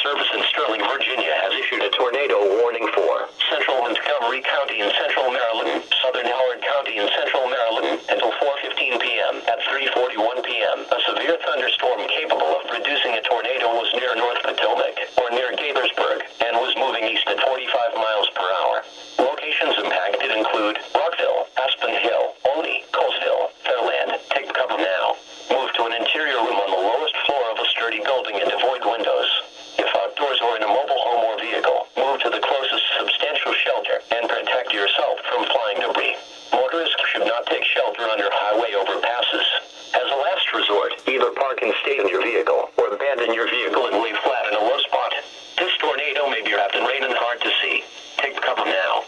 Service in Sterling, Virginia has issued a tornado warning for central Montgomery County in central Maryland, southern Howard County in central Maryland, until 4:15 p.m. At 3:41 p.m., a severe thunderstorm capable of producing a tornado was near North Potomac, or near Gaithersburg, and was moving east at 45 miles per hour. Locations impacted include Rockville, Aspen Hill, Olney, Colesville, Fairland. Take cover now. Move to an interior room on the lowest floor of a sturdy building and avoid windows. If outdoors or in a mobile home or vehicle, move to the closest substantial shelter and protect yourself from flying debris. Motorists should not take shelter under highway overpasses. As a last resort, either park and stay in your vehicle or abandon your vehicle and lay flat in a low spot. This tornado may be wrapped in rain and hard to see. Take cover now.